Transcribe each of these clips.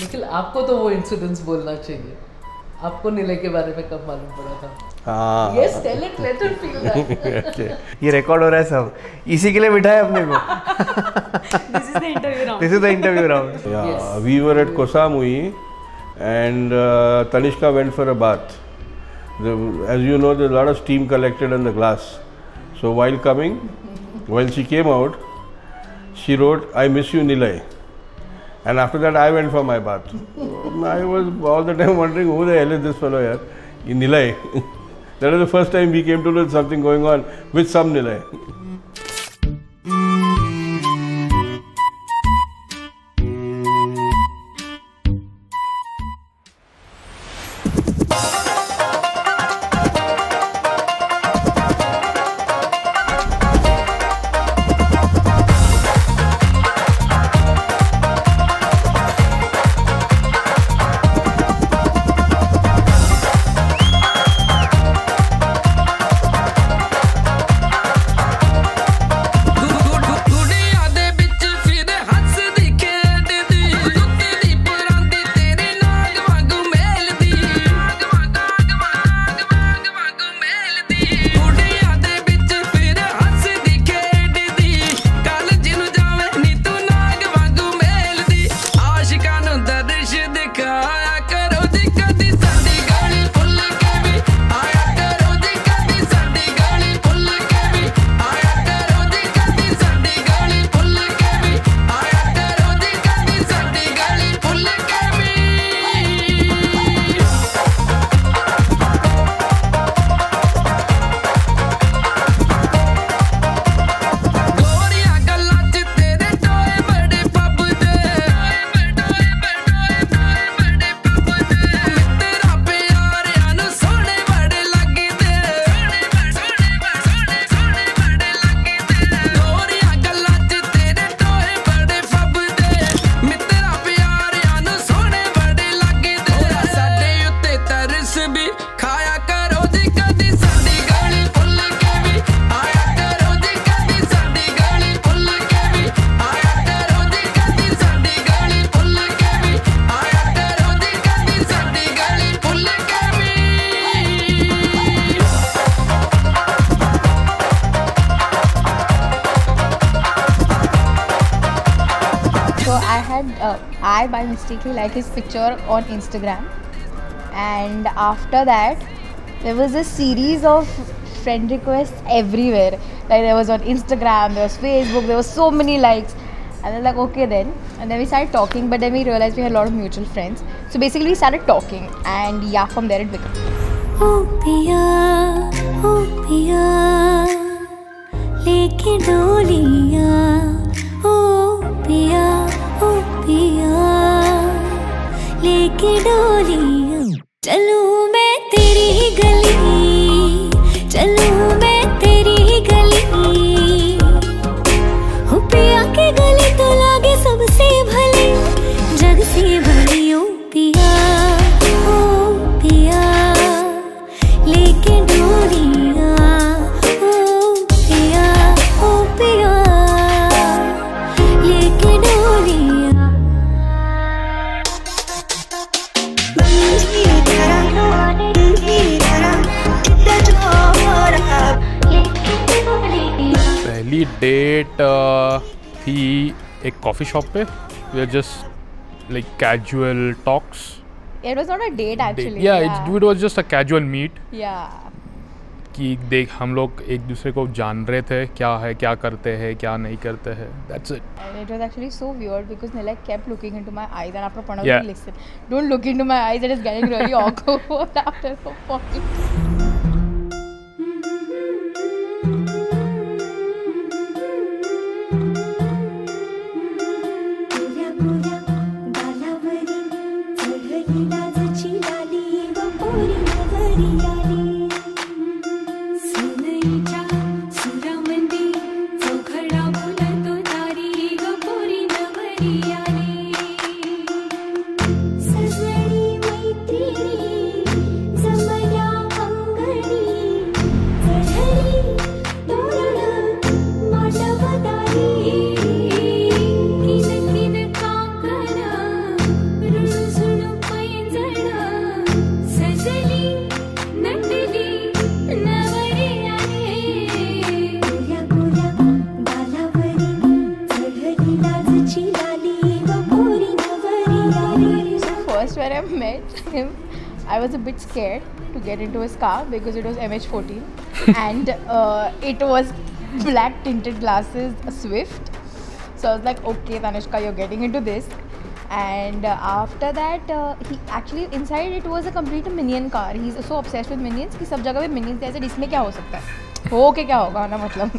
निखिल, आपको तो वो इंसिडेंस बोलना चाहिए। आपको निलय के बारे में कब मालूम पड़ा था? हाँ Yes, tell it, let her feel that. ये रिकॉर्ड हो रहा है सब, इसी के लिए बिठाया अपने को। This is the interview round. This is the interview round. Yeah, Yes. we were at Koh Samui, and Tanishka went for a bath. As you know, there's a lot of steam collected on the glass. So while she came out, she wrote, "I miss you, Nilay." And after that, I went for my bath. I was all the time wondering, who the hell is this fellow here? Nilay. That was the first time we came to know something going on with some Nilay. I by mistakenly like his picture on Instagram, and after that there was a series of friend requests everywhere. Like there was on Instagram, there was Facebook, there was so many likes, and then like okay then, and then we started talking, but then we realized we had a lot of mutual friends. So basically we started talking, and yeah, from there it became. Oh piya, leke doliya. Oh piya, लेके डोलियां चलूं मैं तेरी ही गली, चलूं मैं तेरी ही गली। हो पिया की गली तो लागे सबसे भली, जग से भली। ओ पिया लेके डोलियां। ओ पिया लेके डोलियां। पहली डेट थी एक कॉफ़ी शॉप पे। We are just like casual talks. It was not a date actually. It was just a casual meet. Yeah. कि देख हम लोग एक दूसरे को जान रहे थे, क्या है, क्या करते हैं, क्या नहीं करते हैं. That's it. And it was actually so weird because Nilay kept looking into my eyes, and after Pranav, listen, don't look into my eyes. It is getting really awkward after a point. first when I met him, I was a bit scared to get into his car because it was MH14 and it was black tinted glasses, a Swift. So I was like, okay, Tanishka, you're getting into this. And after that, he actually inside it was a complete minion car. He's so obsessed with minions कि सब जगह पे minions थे. I said, इसमें क्या हो सकता है? हो के क्या होगा ना मतलब.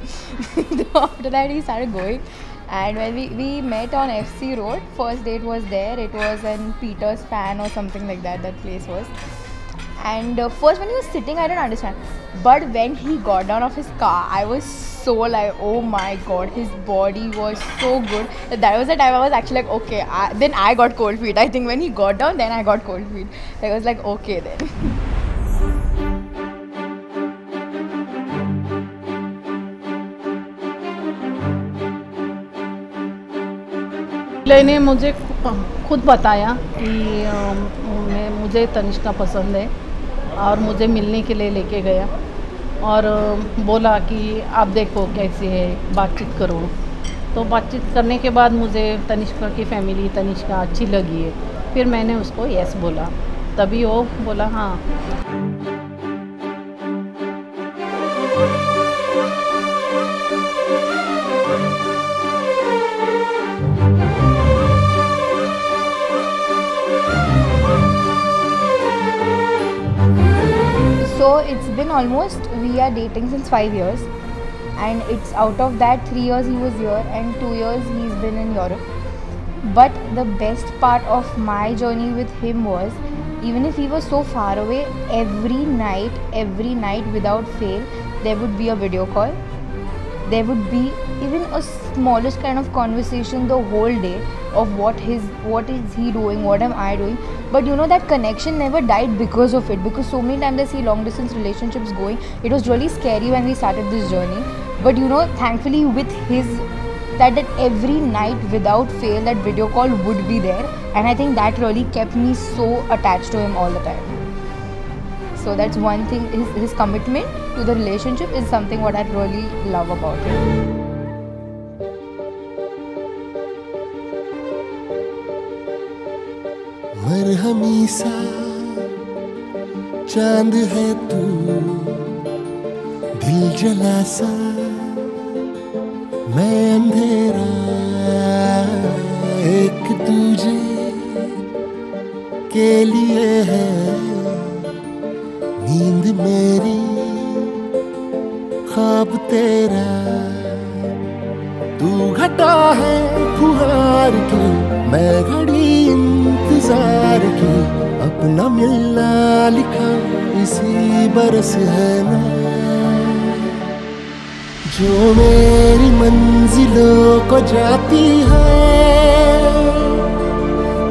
So after that he started going. And when we met on FC Road, first date was there. It was in Peter's Pan or something like that. That place was. And first when he was sitting, I didn't understand. But when he got down of his car, I was so like, oh my god, his body was so good. That was the time I was actually like, okay. Then I got cold feet. I think when he got down, then I got cold feet. I was like, okay then. ने मुझे खुद बताया कि मुझे तनिष्का पसंद है और मुझे मिलने के लिए लेके गया और बोला कि आप देखो कैसे है, बातचीत करो. तो बातचीत करने के बाद मुझे तनिष्का की फैमिली, तनिष्का अच्छी लगी है. फिर मैंने उसको यस बोला, तभी वो बोला हाँ. So it's been almost, we are dating since 5 years, and it's out of that 3 years he was here and 2 years he's been in Europe. But the best part of my journey with him was, even if he was so far away, every night without fail, there would be a video call. There would be even a smallest kind of conversation the whole day of what is he doing, what am I doing. But you know, that connection never died because of it, because so many times I see long distance relationships going. It was really scary when we started this journey, but you know, thankfully with his that every night without fail that video call would be there, and I think that really kept me so attached to him all the time. So that's one thing, his commitment to the relationship is something what I really love about him. मरहमी सा चांद है तू, दिल जला सा मैं अंधेरा, एक दूजे के लिए है नींद मेरी, ख्वाब तेरा. तू घटा है फुहार की, मैं घड़ी इंतजार की, अपना मिलना लिखा इसी बरस है ना. जो मेरी मंजिलों को जाती है,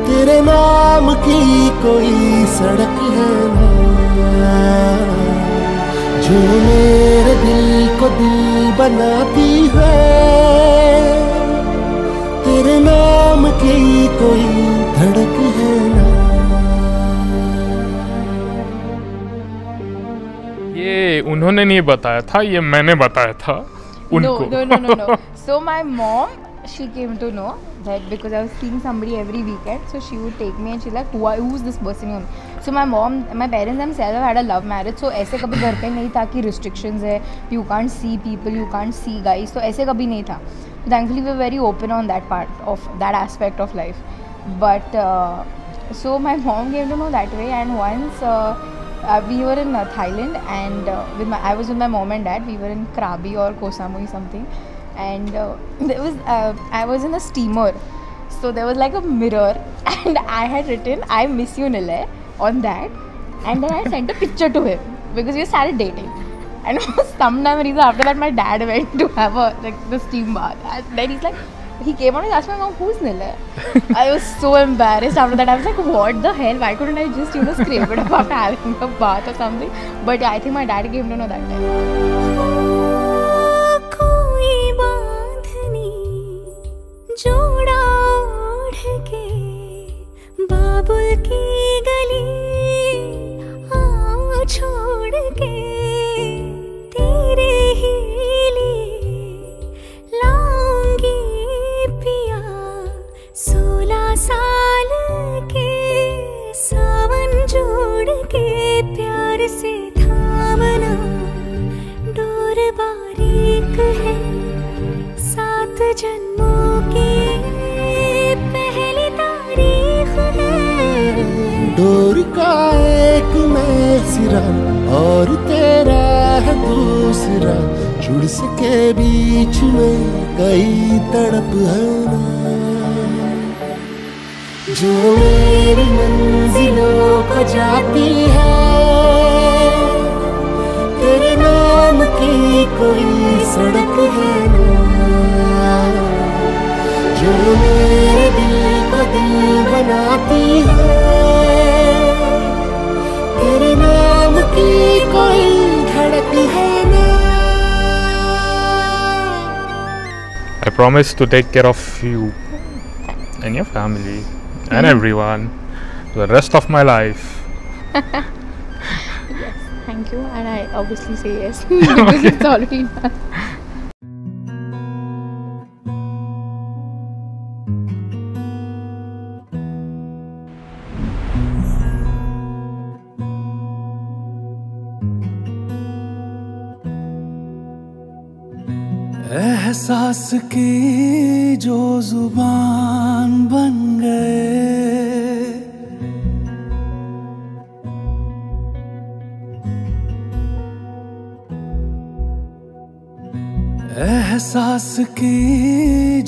तेरे नाम की कोई सड़क है ना. जो मेरे दिल को दिल बनाती है, तेरे नाम की कोई धड़क है ना. ये उन्होंने नहीं बताया था, ये मैंने बताया था उनको. No. So my mom, she came to know that because I was seeing somebody every weekend, so she would take me and she's like, who's this person? So my parents themselves had a love marriage, so ऐसे कभी घर पे नहीं था कि restrictions है, you can't see people, you can't see guys, so ऐसे कभी नहीं था. Thankfully we were very open on that part of that aspect of life. But so my mom came to know that way, and once we were in Thailand, and I was with my mom and dad. We were in Krabi or Koh Samui something, and there was I was in a steamer, so there was like a mirror, and I had written "I miss you, Nilay" on that, and then I sent a picture to him because we started dating. And sometime after that, my dad went to have the steam bath, and then he's like, he came on and asked my mom, who's Nilay? I was so embarrassed after that. I was like, what the hell? Why couldn't I just scrape it up after having a bath or something? But yeah, I think my dad came to know that time. कोई बांधनी जोड़ा ओढ़ के बाबुल की गली आओ छोड़ के तेरे ही लिए लाऊंगी पिया 16 साल के डोर का एक मैं सिरा और तेरा है दूसरा, जुड़ सके बीच में कई तड़प है ना, जो मेरी मंजिलों को जाती है, तेरे नाम की कोई सड़क है ना, जो मेरे दिल को दिल बनाती है, तेरे नाम की कोई धड़क है ना। I promise to take care of you and your family and everyone for the rest of my life. Yes, thank you, and I obviously say yes because it's already done. एहसास की जो जुबान बन गए, एहसास की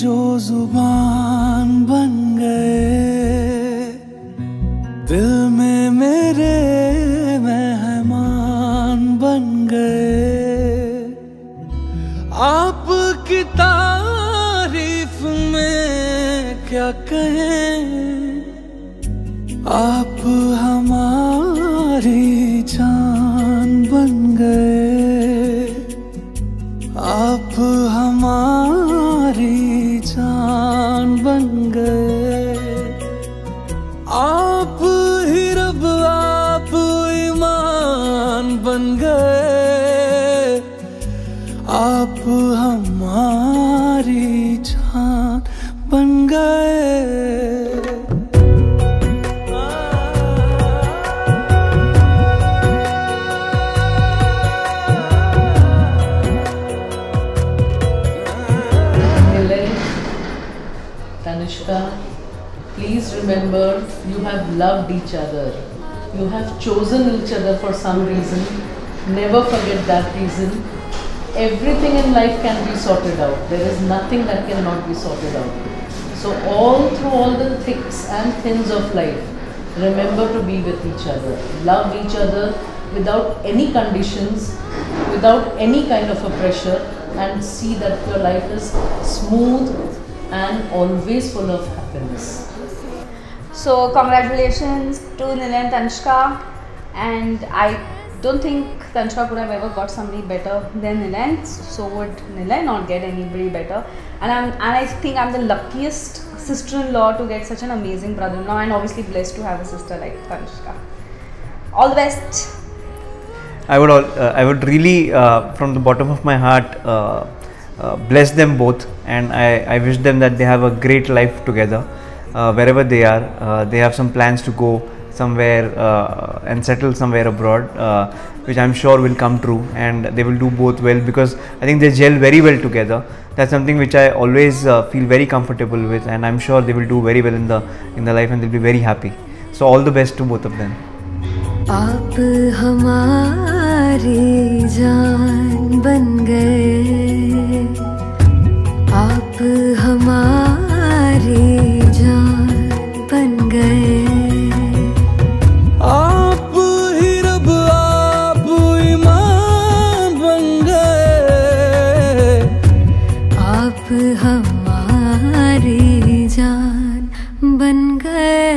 जो जुबान बन गए, दिल में मेरे मेहमान बन गए, आपकी तारीफ में क्या कहें, आप हमारी जान बन गए, आप हमारी जान बन गए, आप ही रब आप ईमान बन गए, आप हमारी जान बन गए। Tanishka, please remember you have loved each other. You have chosen each other for some reason. Never forget that reason. Everything in life can be sorted out. There is nothing that cannot be sorted out. So through all the thicks and thins of life, remember to be with each other. Love each other without any conditions, without any kind of a pressure, and see that your life is smooth and always full of happiness. So congratulations to Nilay and Tanishka, and I don't think Tanishka could have ever got somebody better than Nilay, so would Nilay not get anybody better. And I think I'm the luckiest sister-in-law to get such an amazing brother-in-law, and obviously blessed to have a sister like Tanishka. All the best. I would really, from the bottom of my heart, bless them both, and I wish them that they have a great life together. Wherever they are, they have some plans to go somewhere and settle somewhere abroad, which I'm sure will come true, and they will do both well, because I think they gel very well together. That's something which I always feel very comfortable with, and I'm sure they will do very well in the life, and they'll be very happy. So all the best to both of them. आप हमारी जान बन गए, आप हमारी जान बन गए, आप ही रब आप ईमान बन गए, आप हमारी जान बन गए।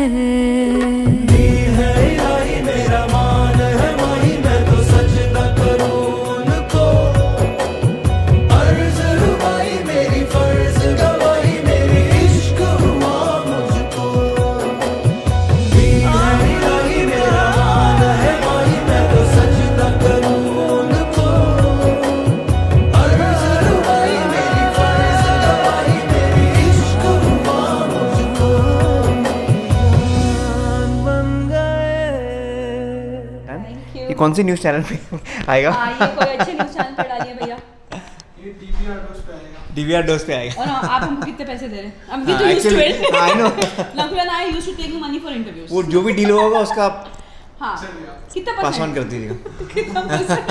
कौन सी न्यूज़ चैनल पे आएगा? ये कोई अच्छे न्यूज़ चैनल पे डालिए भैया। ये DVR पे आएगा। DVR डोज पे आएगा। और आप हमको कितने पैसे दे रहे हैं? I'm we used to it. I know. Nakul and I used to take money for interviews. वो जो भी डील होगा उसका हाँ कितना पास ऑन परसेंट? कर दीजिएगा। कितना परसेंट?